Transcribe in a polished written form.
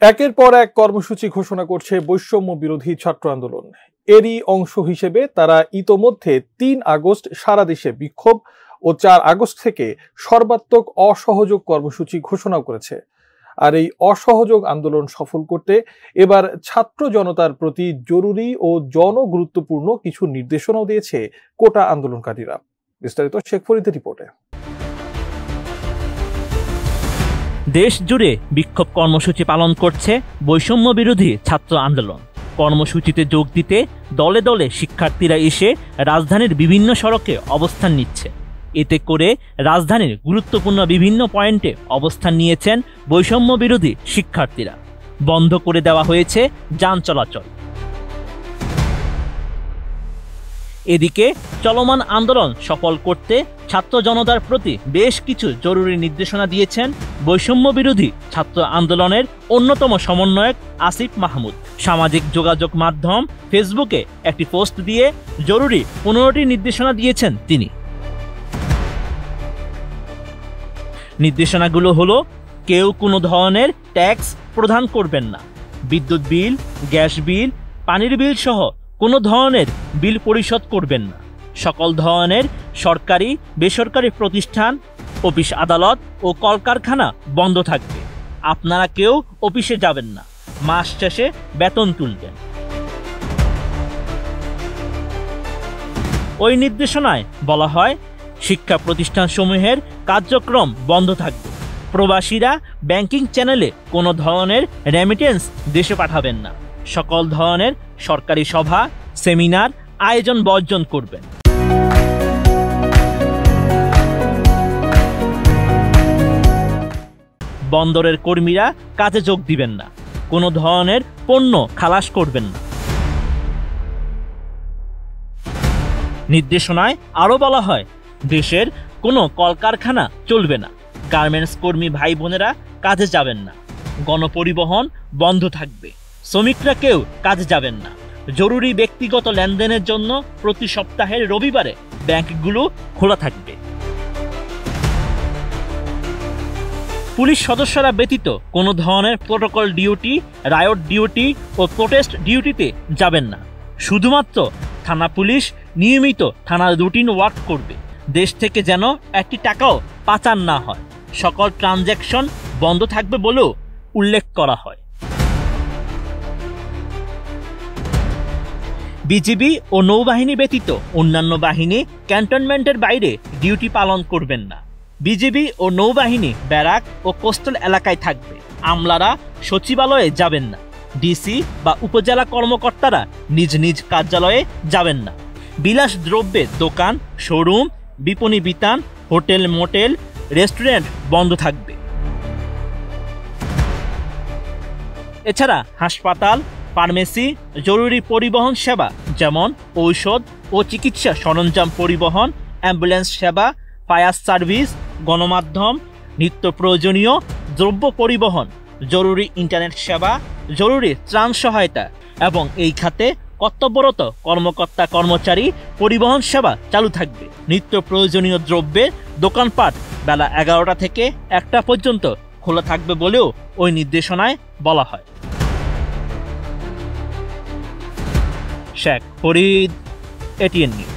একের পর এক কর্মসূচি ঘোষণা করছে বৈষম্য বিরোধী ছাত্র আন্দোলন। এরই অংশ হিসেবে তারা ইতোমধ্যে ৩ আগস্ট সারা দেশে বিক্ষোভ ও ৪ আগস্ট থেকে সর্বাত্মক অসহযোগ কর্মসূচি ঘোষণা করেছে। আর এই অসহযোগ আন্দোলন সফল করতে এবার ছাত্র জনতার প্রতি জরুরি ও জনগুরুত্বপূর্ণ কিছু নির্দেশনাও দিয়েছে কোটা আন্দোলনকারীরা। বিস্তারিত শেখ ফরিদের রিপোর্টে। দেশ জুড়ে বিক্ষোভ কর্মসূচি পালন করছে বৈষম্য বিরোধী ছাত্র আন্দোলন। কর্মসূচিতে যোগ দিতে দলে দলে শিক্ষার্থীরা এসে রাজধানীর বিভিন্ন সড়কে অবস্থান নিচ্ছে। এতে করে রাজধানীর গুরুত্বপূর্ণ বিভিন্ন পয়েন্টে অবস্থান নিয়েছেন বৈষম্য বিরোধী শিক্ষার্থীরা। বন্ধ করে দেওয়া হয়েছে যান চলাচল। এদিকে চলমান আন্দোলন সফল করতে ছাত্র জনতার প্রতি বেশ কিছু জরুরি নির্দেশনা দিয়েছেন বৈষম্য বিরোধী ছাত্র আন্দোলনের অন্যতম সমন্বয়ক আসিফ মাহমুদ। সামাজিক যোগাযোগ মাধ্যম ফেসবুকে একটি পোস্ট দিয়ে জরুরি 15টি নির্দেশনা দিয়েছেন তিনি। নির্দেশনাগুলো হলো: কেউ কোনো ধরনের ট্যাক্স প্রদান করবেন না, বিদ্যুৎ বিল, গ্যাস বিল, পানির বিল সহ কোনো ধরনের বিল পরিশোধ করবেন না। সকল ধরনের সরকারি বেসরকারি প্রতিষ্ঠান, অফিস আদালত ও কলকারখানা বন্ধ থাকবে। আপনারা কেউ অফিসে যাবেন না, মাস শেষে বেতন তুলবেন। ওই নির্দেশনায় বলা হয়, শিক্ষা প্রতিষ্ঠানসমূহের কার্যক্রম বন্ধ থাকবে। প্রবাসীরা ব্যাংকিং চ্যানেলে কোনো ধরনের রেমিটেন্স দেশে পাঠাবেন না। সকল ধরনের সরকারি সভা, সেমিনার আয়োজন বর্জন করবেন। বন্দরের কর্মীরা কাজে যোগ দিবেন না, কোনো ধরনের পণ্য খালাস করবেন না। নির্দেশনায় আরও বলা হয়, দেশের কোনো কলকারখানা চলবে না, গার্মেন্টস কর্মী ভাই বোনেরা কাজে যাবেন না, গণপরিবহন বন্ধ থাকবে, শ্রমিকরা কেউ কাজে যাবেন না। জরুরি ব্যক্তিগত লেনদেনের জন্য প্রতি সপ্তাহের রবিবারে ব্যাংকগুলো খোলা থাকবে। পুলিশ সদস্যরা ব্যতীত কোনো ধরনের প্রোটোকল ডিউটি, রায়ট ডিউটি ও প্রোটেস্ট ডিউটিতে যাবেন না। শুধুমাত্র থানা পুলিশ নিয়মিত থানার রুটিন ওয়ার্ক করবে। দেশ থেকে যেন একটি টাকাও পাচার না হয়। সকল ট্রানজ্যাকশন বন্ধ থাকবে বলেও উল্লেখ করা হয়। বিজিবি ও নৌবাহিনী ব্যতীত অন্যান্য বাহিনী ক্যান্টনমেন্টের বাইরে ডিউটি পালন করবেন না। বিজিবি ও নৌবাহিনী ব্যারাক ও কোস্টাল এলাকায় থাকবে। আমলারা সচিবালয়ে যাবেন না। ডিসি বা উপজেলা কর্মকর্তারা নিজ নিজ কার্যালয়ে যাবেন না। বিলাস দ্রব্যের দোকান, শোরুম, বিপণী বিতান, হোটেল, মোটেল, রেস্টুরেন্ট বন্ধ থাকবে। এছাড়া হাসপাতাল, ফার্মেসি, জরুরি পরিবহন সেবা যেমন ঔষধ ও চিকিৎসা সরঞ্জাম পরিবহন, অ্যাম্বুলেন্স সেবা, ফায়ার সার্ভিস, গণমাধ্যম, নিত্য প্রয়োজনীয় দ্রব্য পরিবহন, জরুরি ইন্টারনেট সেবা, জরুরি ত্রাণ সহায়তা এবং এই খাতে কর্তব্যরত কর্মকর্তা কর্মচারী পরিবহন সেবা চালু থাকবে। নিত্য প্রয়োজনীয় দ্রব্যের দোকানপাট বেলা 11টা থেকে 1টা পর্যন্ত খোলা থাকবে বলেও ওই নির্দেশনায় বলা হয়। Sheikh Farid, ATN news.